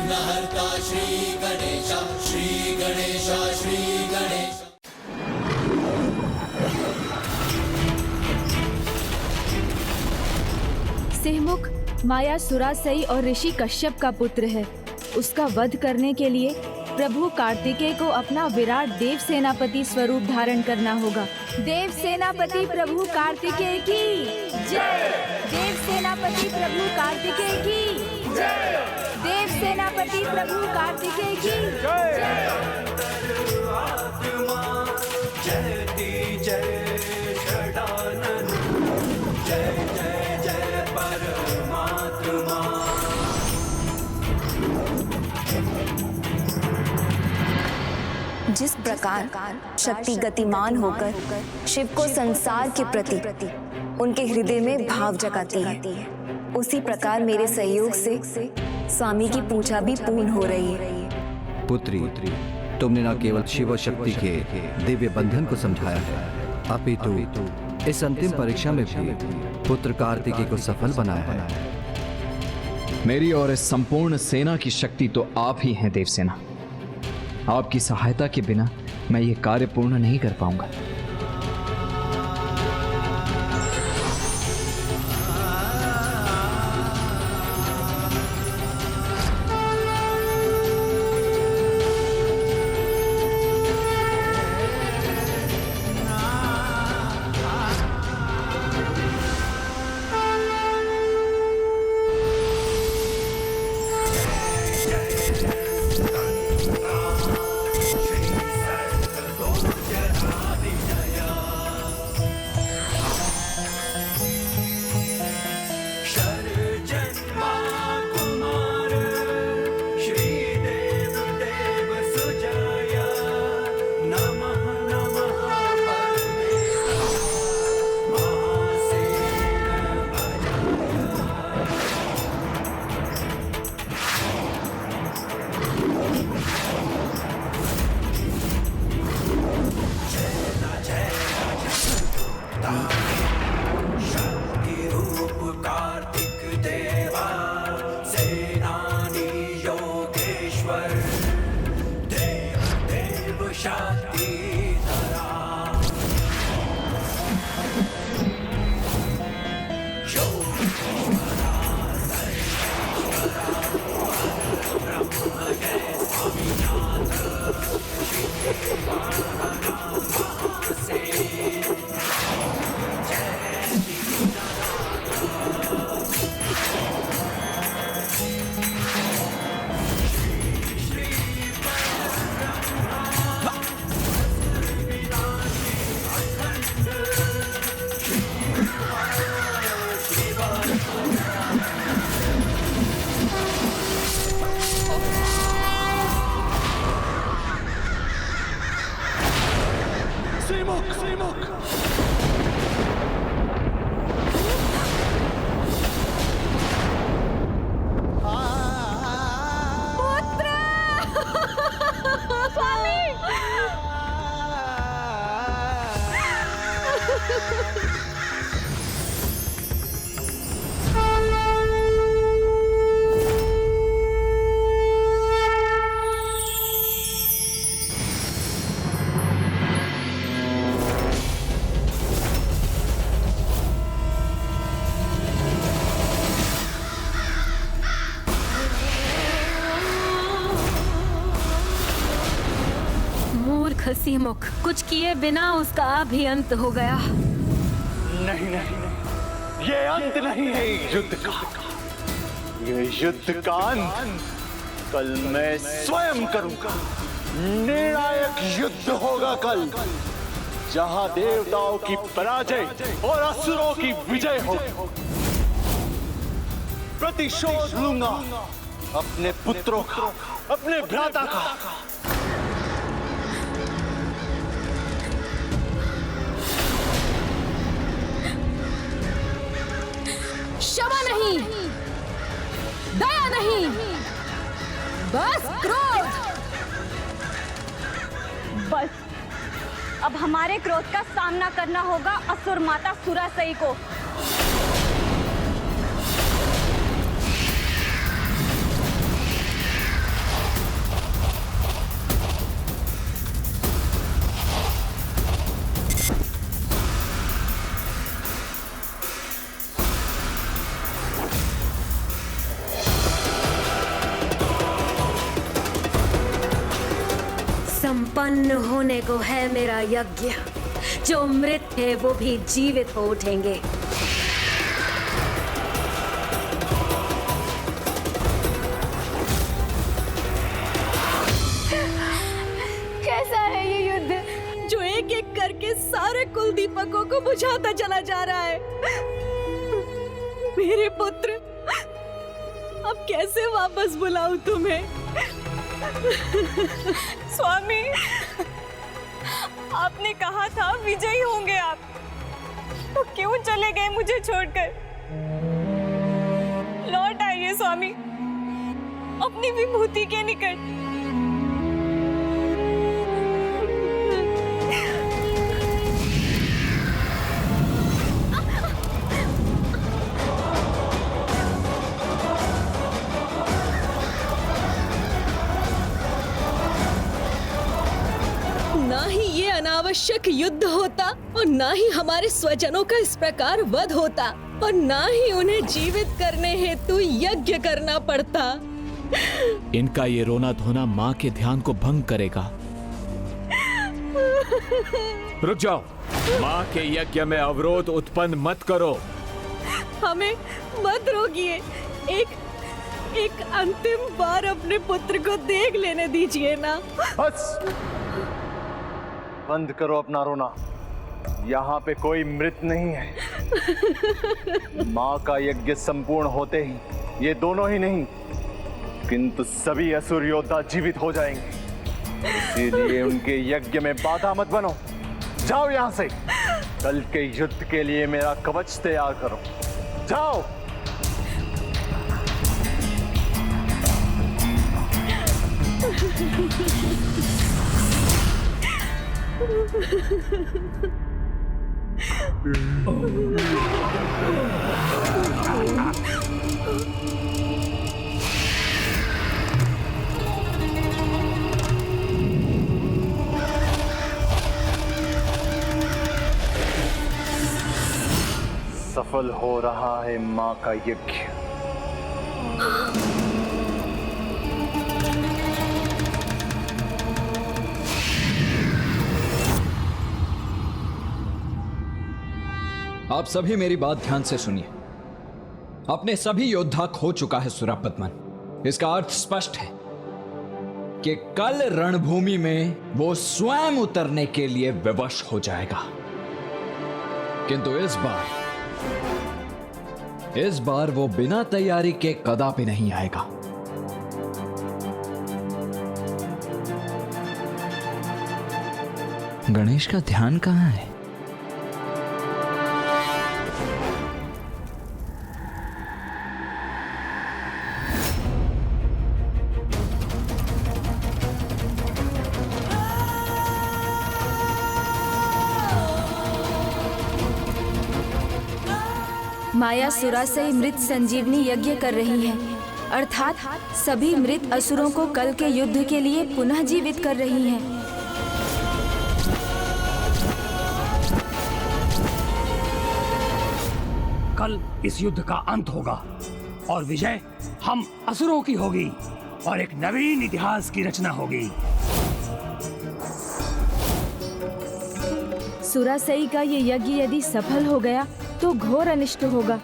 विघ्नहर्ता श्री गणेश, श्री गणेश, श्री गणेश। सिंहमुख मायासुरासई और ऋषि कश्यप का पुत्र है। उसका वध करने के लिए प्रभु कार्तिकेय को अपना विराट देव सेनापति स्वरूप धारण करना होगा। देव सेनापति प्रभु कार्तिकेय की जय। देव सेनापति प्रभु कार्तिकेय की जय। देव सेनापति प्रभु कार्तिकेय की जय। जिस प्रकार शक्ति गतिमान होकर शिव को संसार के प्रति उनके हृदय में भाव जगाती है, उसी प्रकार मेरे सहयोग से स्वामी की पूजा भी पूर्ण हो रही है। पुत्री, तुमने न केवल शिव शक्ति के दिव्य बंधन को समझाया है, अपितु इस अंतिम परीक्षा में भी पुत्र कार्तिकेय को सफल बनाया है। मेरी और इस संपूर्ण सेना की शक्ति तो आप ही हैं देवसेना। आपकी सहायता के बिना मैं ये कार्य पूर्ण नहीं कर पाऊंगा। सिंहमुख, कुछ किए बिना उसका भी अंत हो गया। नहीं नहीं नहीं, ये अंत नहीं है युद्ध का। ये युद्ध का अंत कल मैं स्वयं करूंगा। निर्णायक युद्ध होगा कल, जहां देवताओं की पराजय और असुरों की विजय होगी। प्रतिशोध लूंगा अपने पुत्रों का, अपने भ्राता का। क्षमा नहीं, दया नहीं, बस क्रोध। बस अब हमारे क्रोध का सामना करना होगा असुर माता सुरासई को। संपन्न होने को है मेरा यज्ञ। जो मृत है वो भी जीवित हो उठेंगे। कैसा है ये युद्ध जो एक एक करके सारे कुल दीपकों को बुझाता चला जा रहा है। मेरे पुत्र, अब कैसे वापस बुलाऊं तुम्हें? स्वामी, आपने कहा था विजयी होंगे आप, तो क्यों चले गए मुझे छोड़कर? लौट आइए स्वामी अपनी विभूति के निकट। ना ही ये अनावश्यक युद्ध होता और ना ही हमारे स्वजनों का इस प्रकार वध होता और ना ही उन्हें जीवित करने हेतु यज्ञ करना पड़ता। इनका ये रोना धोना माँ के ध्यान को भंग करेगा। रुक जाओ, माँ के यज्ञ में अवरोध उत्पन्न मत करो। हमें मत रोकिए, एक अंतिम बार अपने पुत्र को देख लेने दीजिए ना। बस बंद करो अपना रोना। यहाँ पे कोई मृत नहीं है। माँ का यज्ञ संपूर्ण होते ही ये दोनों ही नहीं किंतु सभी असुर योद्धा जीवित हो जाएंगे। इसीलिए उनके यज्ञ में बाधा मत बनो। जाओ यहाँ से। कल के युद्ध के लिए मेरा कवच तैयार करो। जाओ। सफल हो रहा है मां का यज्ञ। आप सभी मेरी बात ध्यान से सुनिए। अपने सभी योद्धा खो चुका है सुरापद्मन। इसका अर्थ स्पष्ट है कि कल रणभूमि में वो स्वयं उतरने के लिए विवश हो जाएगा। किंतु इस बार वो बिना तैयारी के कदापि नहीं आएगा। गणेश का ध्यान कहां है? माया सुरासई मृत संजीवनी यज्ञ कर रही है, अर्थात सभी मृत असुरों को कल के युद्ध के लिए पुनः जीवित कर रही हैं। कल इस युद्ध का अंत होगा और विजय हम असुरों की होगी और एक नवीन इतिहास की रचना होगी। सुरासई का ये यज्ञ यदि सफल हो गया तो घोर अनिष्ट होगा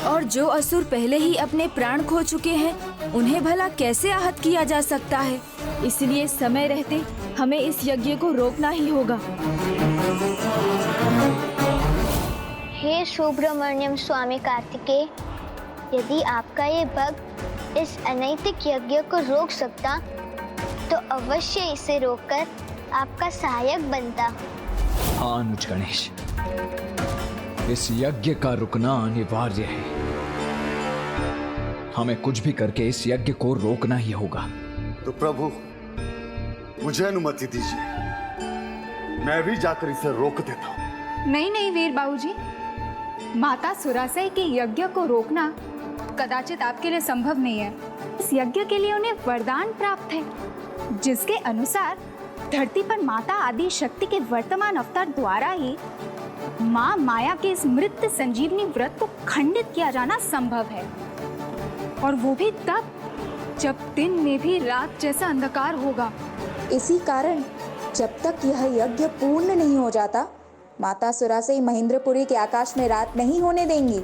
और जो असुर पहले ही अपने प्राण खो चुके हैं उन्हें भला कैसे आहत किया जा सकता है। इसलिए समय रहते हमें इस यज्ञ को रोकना ही होगा। हे सुब्रमण्यम स्वामी कार्तिकेय, यदि आपका ये भक्त इस अनैतिक यज्ञ को रोक सकता तो अवश्य इसे रोककर आपका सहायक बनता। हाँ अनुज गणेश, इस यज्ञ का रुकना अनिवार्य है। हमें कुछ भी करके इस यज्ञ को रोकना ही होगा। तो प्रभु मुझे अनुमति दीजिए, मैं भी जाकर इसे रोक देता हूँ। नहीं वीर बाबूजी, माता सुरासई के यज्ञ को रोकना कदाचित आपके लिए संभव नहीं है। इस यज्ञ के लिए उन्हें वरदान प्राप्त है, जिसके अनुसार धरती पर माता आदि शक्ति के वर्तमान अवतार द्वारा ही माँ माया के इस मृत संजीवनी व्रत को खंडित किया जाना संभव है, और वो भी तब जब दिन में भी रात जैसा अंधकार होगा इसी कारण जब तक यह यज्ञ पूर्ण नहीं हो जाता, माता सुरासई महेंद्रपुरी के आकाश में रात नहीं होने देंगी।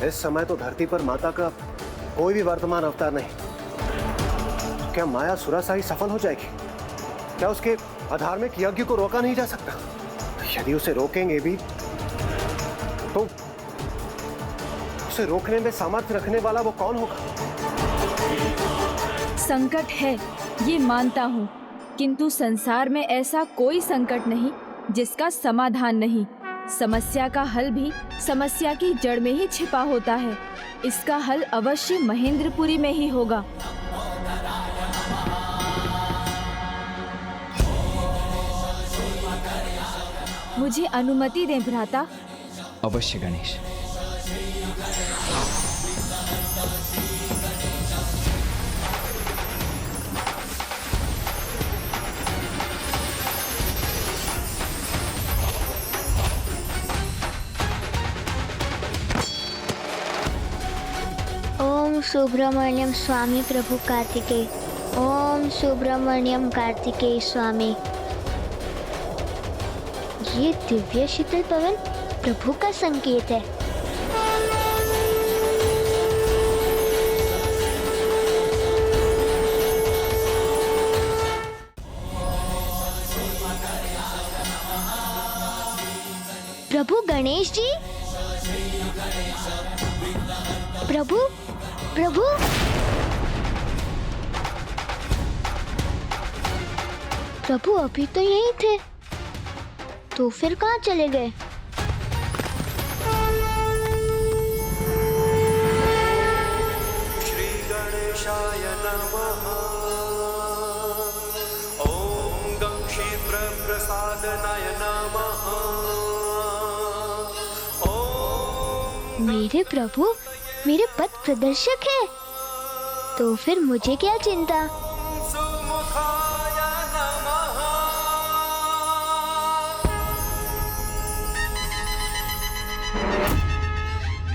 इस समय तो धरती पर माता का कोई भी वर्तमान अवतार नहीं। क्या माया सुरासाई सफल हो जाएगी? क्या उसके अधार्मिक यज्ञ को रोका नहीं जा सकता? यदि उसे रोकेंगे भी तो उसे रोकने में सामर्थ्य रखने वाला वो कौन होगा? संकट है, ये मानता हूँ, किंतु संसार में ऐसा कोई संकट नहीं जिसका समाधान नहीं। समस्या का हल भी समस्या की जड़ में ही छिपा होता है। इसका हल अवश्य महेंद्रपुरी में ही होगा। मुझे अनुमति दें भ्राता। अवश्य गणेश। ओम सुब्रमण्यम स्वामी प्रभु कार्तिकेय। ओम सुब्रमण्यम कार्तिकेय स्वामी। ये दिव्य शीतल पवन प्रभु का संकेत है। प्रभु गणेश जी, प्रभु प्रभु प्रभु अभी तो यहीं थे, तो फिर कहाँ चले गए? श्री गणेशाय नमः। ओम गं क्षिप्र प्रसादनाय नमः। मेरे प्रभु मेरे पथ प्रदर्शक है, तो फिर मुझे क्या चिंता?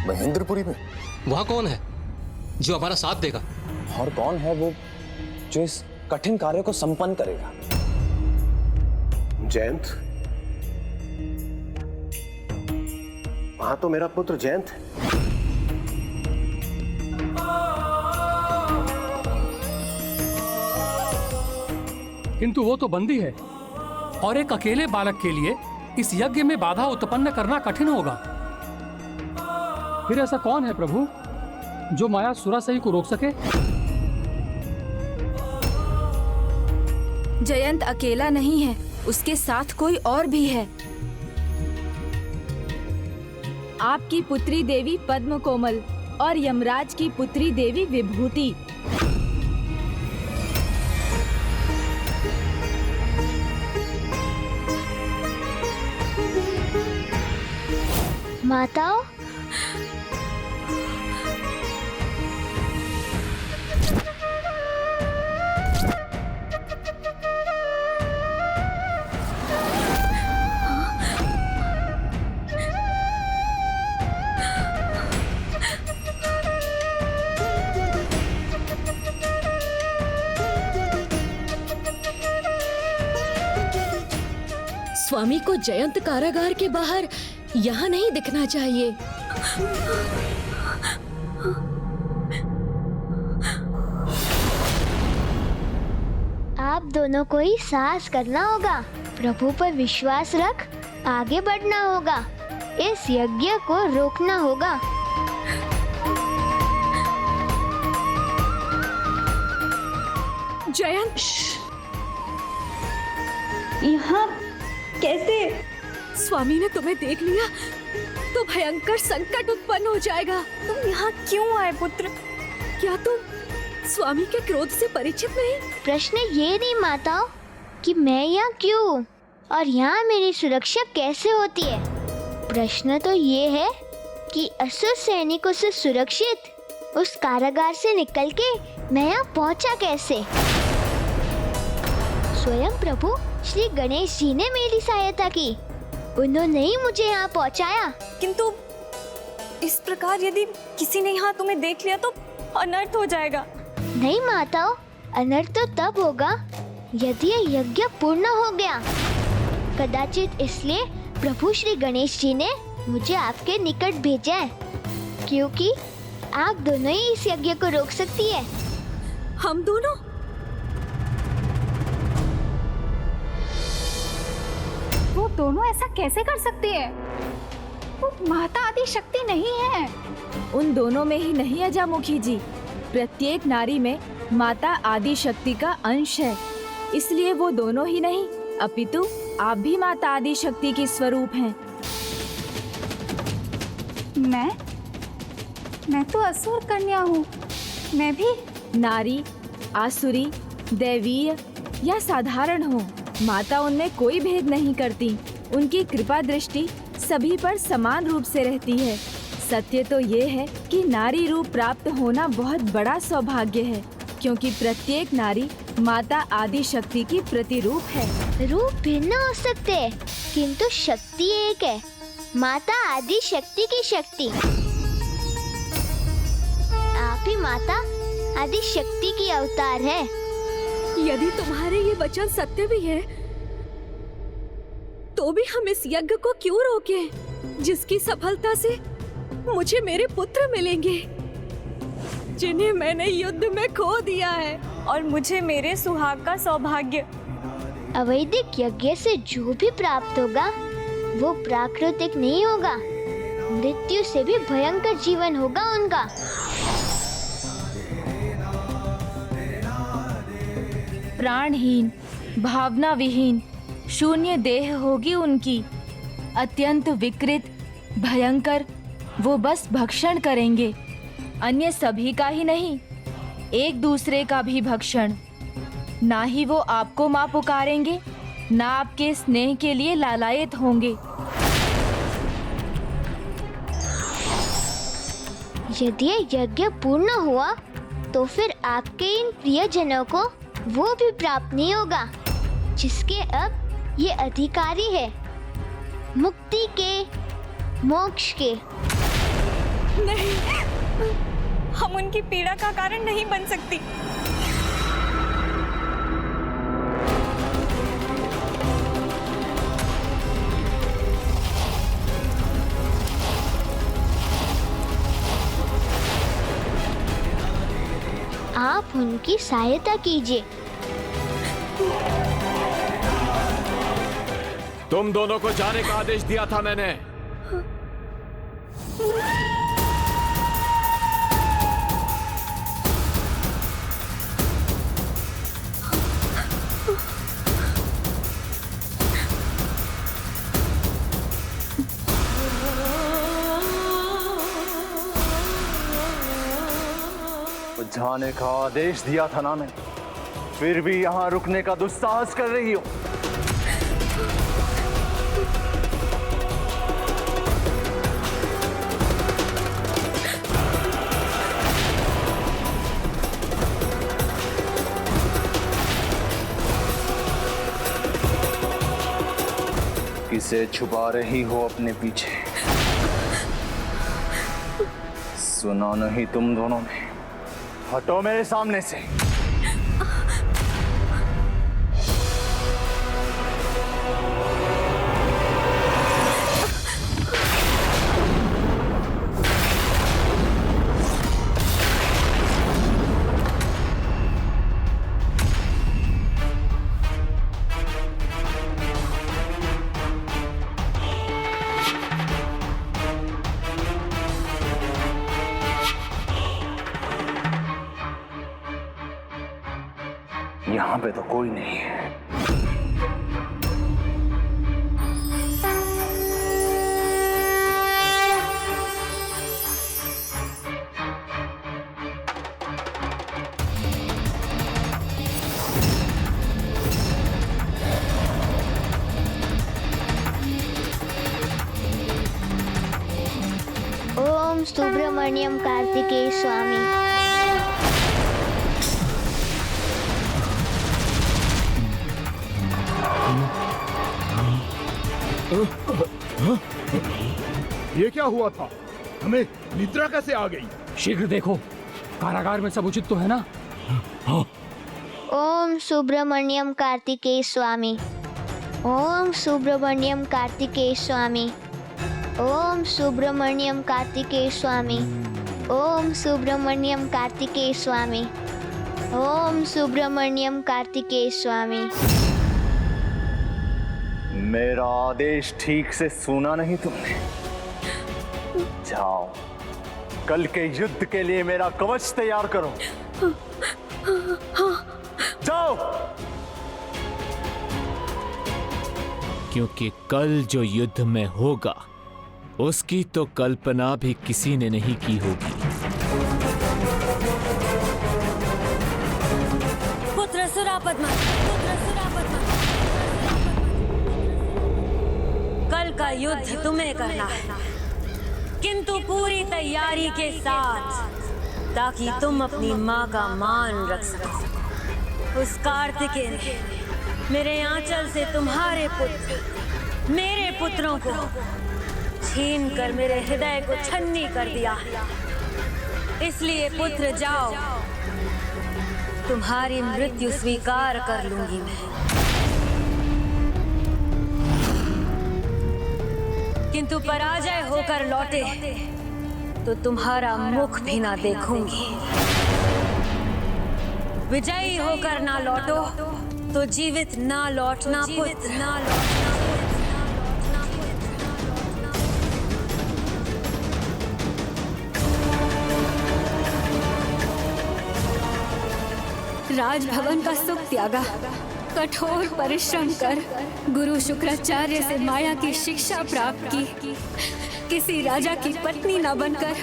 महेंद्रपुरी में वहाँ कौन है जो हमारा साथ देगा? और कौन है वो जो इस कठिन कार्य को संपन्न करेगा? जयंत, वहां तो मेरा पुत्र जयंत है। किंतु वो तो बंदी है और एक अकेले बालक के लिए इस यज्ञ में बाधा उत्पन्न करना कठिन होगा। फिर ऐसा कौन है प्रभु जो माया सुरासई को रोक सके? जयंत अकेला नहीं है, उसके साथ कोई और भी है। आपकी पुत्री देवी पद्म कोमल और यमराज की पुत्री देवी विभूति। माताओं, स्वामी को जयंत कारागार के बाहर यहाँ नहीं दिखना चाहिए। आप दोनों को ही साहस करना होगा, प्रभु पर विश्वास रख आगे बढ़ना होगा, इस यज्ञ को रोकना होगा। जयंत, यहाँ कैसे? स्वामी ने तुम्हें देख लिया तो भयंकर संकट उत्पन्न हो जाएगा। तुम यहाँ क्यों आए पुत्र? क्या तुम स्वामी के क्रोध से परिचित नहीं? प्रश्न ये नहीं माताओं कि मैं यहाँ क्यों और यहाँ मेरी सुरक्षा कैसे होती है। प्रश्न तो ये है कि असुर सैनिकों से सुरक्षित उस कारागार से निकल के मैं यहाँ पहुँचा कैसे। स्वयं प्रभु श्री गणेश जी ने मेरी सहायता की, उन्होंने ही मुझे यहाँ पहुँचाया। इस प्रकार यदि किसी ने यहाँ तुम्हें देख लिया तो अनर्थ हो जाएगा। नहीं माताओं, अनर्थ तो तब होगा यदि यह यज्ञ पूर्ण हो गया। कदाचित इसलिए प्रभु श्री गणेश जी ने मुझे आपके निकट भेजा है, क्योंकि आप दोनों ही इस यज्ञ को रोक सकती है। हम दोनों? वो दोनों ऐसा कैसे कर सकती है? वो माता आदि शक्ति नहीं है। उन दोनों में ही नहीं अजामुखी जी, प्रत्येक नारी में माता आदि शक्ति का अंश है। इसलिए वो दोनों ही नहीं, अपितु आप भी माता आदि शक्ति की स्वरूप हैं। मैं तो असुर कन्या हूँ। मैं भी नारी, आसुरी, दैवीय या साधारण हो, माता उनमें कोई भेद नहीं करती। उनकी कृपा दृष्टि सभी पर समान रूप से रहती है। सत्य तो ये है कि नारी रूप प्राप्त होना बहुत बड़ा सौभाग्य है, क्योंकि प्रत्येक नारी माता आदि शक्ति की प्रतिरूप है। रूप भिन्न हो सकते हैं, किंतु शक्ति एक है, माता आदि शक्ति की शक्ति। आप ही माता आदि शक्ति की अवतार है। यदि तुम्हारे ये वचन सत्य भी है, तो भी हम इस यज्ञ को क्यों रोके, जिसकी सफलता से मुझे मेरे पुत्र मिलेंगे, जिन्हें मैंने युद्ध में खो दिया है, और मुझे मेरे सुहाग का सौभाग्य। अवैदिक यज्ञ से जो भी प्राप्त होगा वो प्राकृतिक नहीं होगा, मृत्यु से भी भयंकर जीवन होगा उनका। प्राणहीन, भावना विहीन, शून्य देह होगी उनकी, अत्यंत विकृत, भयंकर। वो बस भक्षण करेंगे, अन्य सभी का ही नहीं, एक दूसरे का भी भक्षण। ना ही वो आपको माँ पुकारेंगे, ना आपके स्नेह के लिए लालायित होंगे। यदि यज्ञ पूर्ण हुआ तो फिर आपके इन प्रियजनों को वो भी प्राप्त नहीं होगा, जिसके अब ये अधिकारी है, मुक्ति के, मोक्ष के। नहीं, हम उनकी पीड़ा का कारण नहीं बन सकती। आप उनकी सहायता कीजिए। तुम दोनों को जाने का आदेश दिया था मैंने। जाने का आदेश दिया था ना मैंने, फिर भी यहाँ रुकने का दुस्साहस कर रही हो। किसे छुपा रही हो अपने पीछे? सुना नहीं तुम दोनों ने? हटो मेरे सामने से। यहाँ पे तो कोई नहीं है। ओम सुब्रमण्यम कार्तिकेय स्वामी। ये क्या हुआ था? हमें निद्रा कैसे आ गई? शीघ्र देखो, कारागार में सब उचित तो है ना? हाँ। ओम सुब्रमण्यम कार्तिकेय स्वामी। ओम सुब्रमण्यम कार्तिकेय स्वामी। ओम सुब्रमण्यम कार्तिकेय स्वामी। ओम सुब्रमण्यम कार्तिकेय स्वामी। ओम सुब्रमण्यम कार्तिकेय स्वामी। मेरा आदेश ठीक से सुना नहीं तुमने? जाओ, कल के युद्ध के लिए मेरा कवच तैयार करो। जाओ। क्योंकि कल जो युद्ध में होगा उसकी तो कल्पना भी किसी ने नहीं की होगी। पुत्र सुरापद्मन, कल का युद्ध तुम्हें करना है, किंतु पूरी तैयारी के साथ, ताकि तुम अपनी माँ का मान रख सको। उस कार्तिकेय ने मेरे आंचल से तुम्हारे पुत्र, मेरे पुत्रों को छीन कर मेरे हृदय को छन्नी कर दिया। इसलिए पुत्र जाओ, तुम्हारी मृत्यु स्वीकार कर लूंगी मैं, किंतु पराजय होकर लौटे तो तुम्हारा मुख भी ना देखूंगी। विजयी होकर ना लौटो तो जीवित ना लौटना पुत्र, ना लौटना। राजभवन का सुख त्यागा, कठोर परिश्रम कर गुरु शुक्राचार्य से माया की शिक्षा प्राप्त की, किसी राजा की पत्नी न बनकर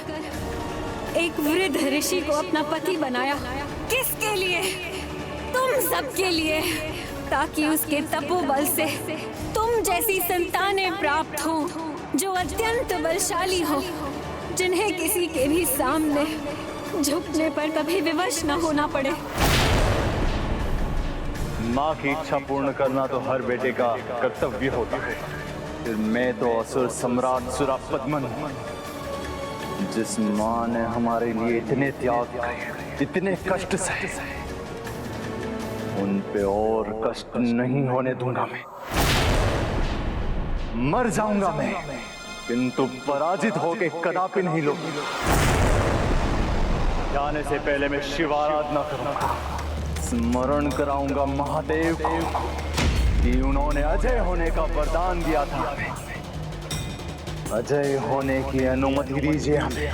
एक वृद्ध ऋषि को अपना पति बनाया। किसके लिए? तुम सबके लिए, ताकि उसके तपोबल से तुम जैसी संतानें प्राप्त हो जो अत्यंत बलशाली हो, जिन्हें किसी के भी सामने झुकने पर कभी विवश न होना पड़े। माँ की इच्छा पूर्ण करना तो हर बेटे का कर्तव्य होता है। फिर मैं तो असुर सम्राट सुरापद्मन हूँ। जिस माँ ने हमारे लिए इतने त्याग किए, इतने कष्ट सहे, उन पे और कष्ट नहीं होने दूंगा मैं। मर जाऊंगा मैं, किंतु पराजित होके कदापि नहीं लूंगा। जाने से पहले मैं शिव आराधना करूंगा, स्मरण कराऊंगा महादेव को कि उन्होंने अजय होने का वरदान दिया था। अजय होने की अनुमति दीजिए हमें।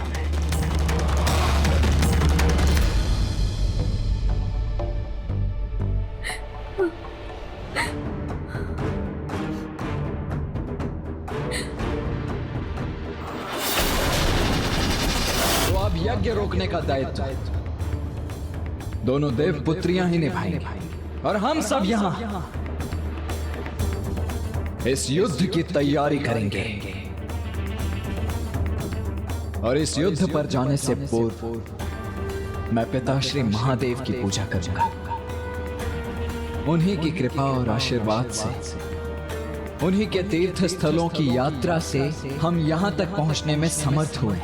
तो अब यज्ञ रोकने का दायित्व दोनों देव पुत्रियां ही निभाएंगी और हम सब यहाँ इस युद्ध की तैयारी करेंगे। और इस युद्ध पर जाने से पूर्व मैं पिताश्री महादेव की पूजा करूंगा। उन्हीं की कृपा और आशीर्वाद से, उन्हीं के तीर्थ स्थलों की यात्रा से हम यहां तक पहुंचने में समर्थ हुए।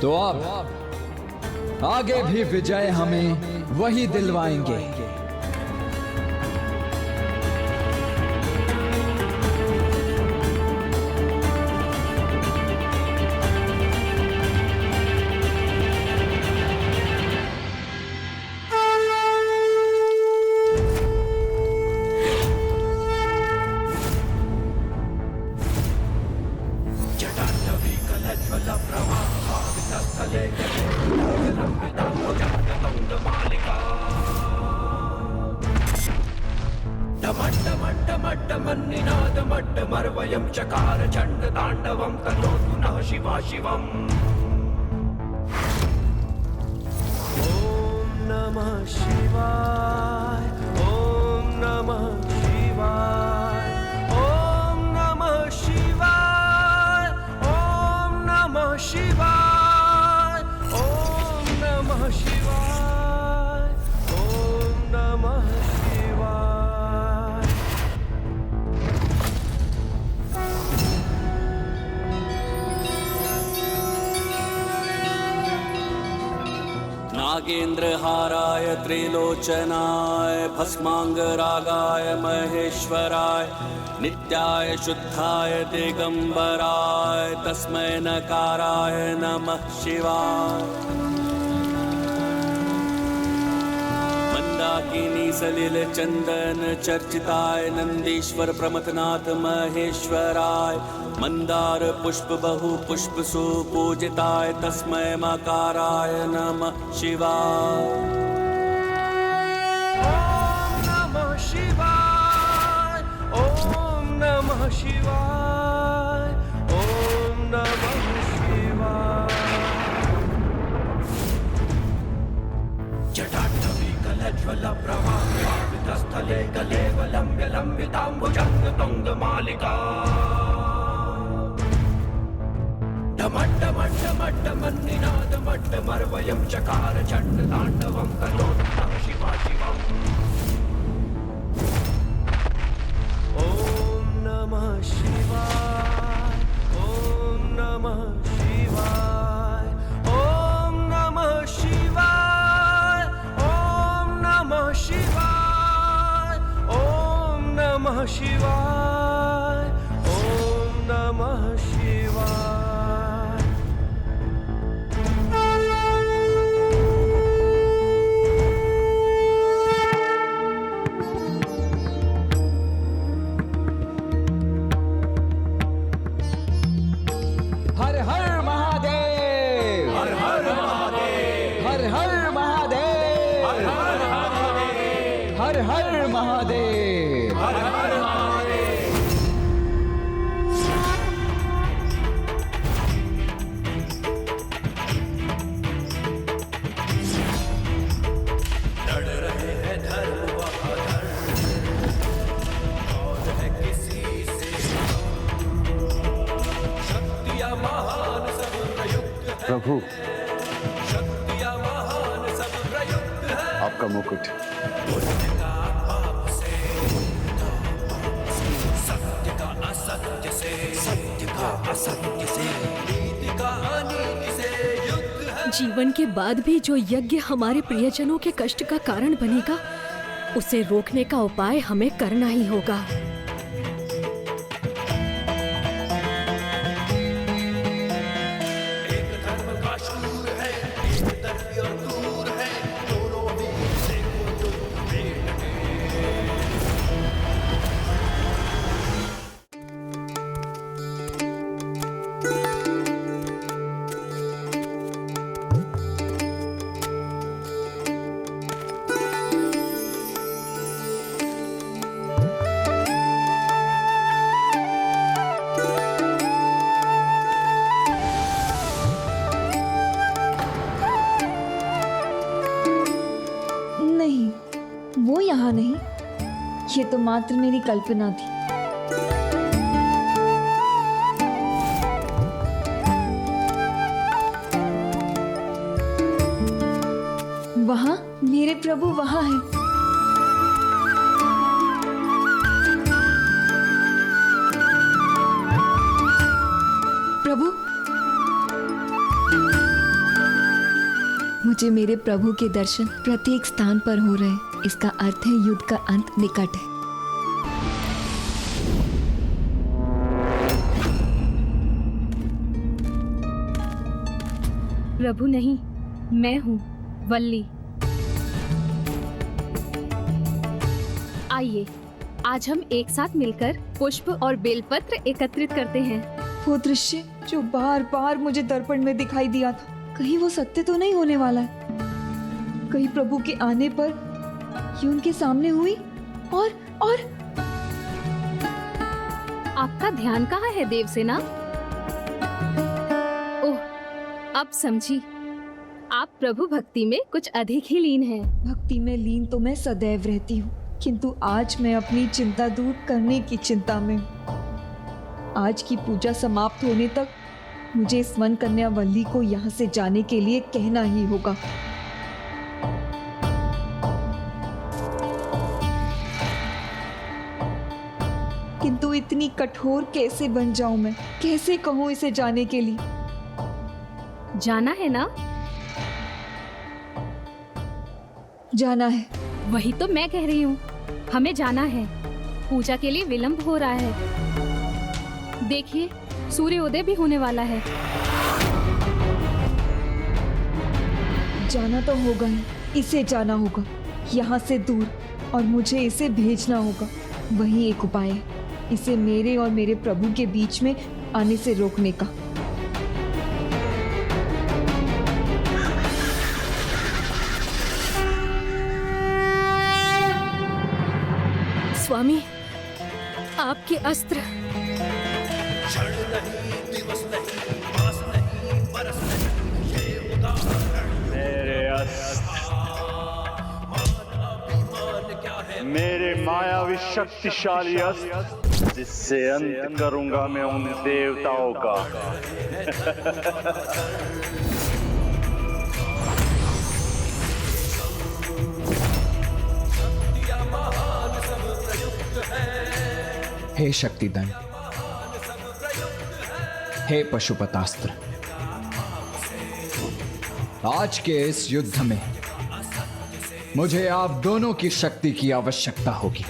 तो अब आगे भी विजय हमें वही दिलवाएंगे। मर्वयं चकार चंड तांडवं तनोतु नः शिवा शिवम्। ओम नमः शिवाय, ओम नमः शिवाय, ओम नमः शिवाय, ओम नमः शिवाय, ओम नमः शिवाय, ओम नमः शिवाय। नागेन्द्रहाराय त्रिलोचनाय भस्मांगरागाय महेश्वराय नित्याय शुद्धाय दिगंबराय तस्मै नकाराय नमः शिवाय। मंदाकिनी सलिल चंदन चर्चिताय नंदीश्वर प्रमथनाथ महेश्वराय मंदार पुष्प बहु पुष्प सुपूजिताय तस्मै मकाराय नमः शिवाय। ओम नमः शिवाय, ओम नमः शिवाय, ओम नमः शिवाय। जटाटवी कलज्वल प्रवाहितस्थले कलेवलम्ब्य लम्बिताम्बुजङ्ग तुङ्गमालिका डमड्डमड्डमड्डमन्निनादमड्डमर्वयं चकार चण्डताण्डवं तनोतु शिवा शिवम्। ॐ नमः शिवाय, ॐ नमः शिवाय, ॐ नमः शिवाय, ॐ नमः शिवाय, ॐ नमः शिवाय, ॐ नमः शिवाय। हर हर महादेव, हर हर महादेव, हर हर महादेव, हर हर महादेव, हर हर महादेव, हर हर महादेव। लड़ रहे हैं धर्म व अधर्म, कौन है किसी से शक्तियाँ महान सब प्रयुक्त है, प्रभु शक्तियाँ महान सब प्रयुक्त है। आपका मुकुट पुण्य का पाप से, सत्य का असत्य से, सत्य का असत्य से, नीति का अनीति से युद्ध है। जीवन के बाद भी जो यज्ञ हमारे प्रियजनों के कष्ट का कारण बनेगा, उसे रोकने का उपाय हमें करना ही होगा। एक धर्म का शूर है, एक तरफी और दूर है, दोनों में से कोई भेद नहीं, वो यहाँ नहीं। ये तो मात्र मेरी कल्पना थी। वहाँ मेरे प्रभु वहाँ हैं। प्रभु, मुझे मेरे प्रभु के दर्शन प्रत्येक स्थान पर हो रहे हैं। इसका अर्थ है युद्ध का अंत निकट है। प्रभु नहीं, मैं हूँ वल्ली। आइए, आज हम एक साथ मिलकर पुष्प और बेलपत्र एकत्रित करते हैं। वो दृश्य जो बार बार मुझे दर्पण में दिखाई दिया था, कहीं वो सत्य तो नहीं होने वाला है? कहीं प्रभु के आने पर ये उनके सामने हुई और आपका ध्यान कहाँ है देवसेना? ओह, अब समझी। आप प्रभु भक्ति में कुछ अधिक ही लीन हैं। भक्ति में लीन तो मैं सदैव रहती हूँ, किंतु आज मैं अपनी चिंता दूर करने की चिंता में हूँ। आज की पूजा समाप्त होने तक मुझे इस वन कन्या वल्ली को यहाँ से जाने के लिए कहना ही होगा। किंतु इतनी कठोर कैसे बन जाऊं मैं? कैसे कहूं इसे जाने के लिए? जाना है ना? जाना है। वही तो मैं कह रही हूँ, हमें जाना है। पूजा के लिए विलंब हो रहा है। देखिए, सूर्योदय भी होने वाला है। जाना तो होगा ही, इसे जाना होगा यहाँ से दूर, और मुझे इसे भेजना होगा। वही एक उपाय है इसे मेरे और मेरे प्रभु के बीच में आने से रोकने का। स्वामी, आपके अस्त्र। क्षण नहीं, दिवस नहीं, मास नहीं, बरस नहीं, ये उदाहरण। मेरे मेरे मायावी शक्तिशाली अस्त्र, जिससे अंत करूंगा मैं उन देवताओं का। हे शक्तिदंड, हे पशुपतास्त्र, आज के इस युद्ध में मुझे आप दोनों की शक्ति की आवश्यकता होगी।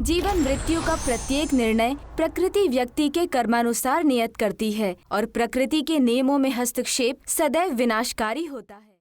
जीवन मृत्यु का प्रत्येक निर्णय प्रकृति व्यक्ति के कर्मानुसार नियत करती है, और प्रकृति के नियमों में हस्तक्षेप सदैव विनाशकारी होता है।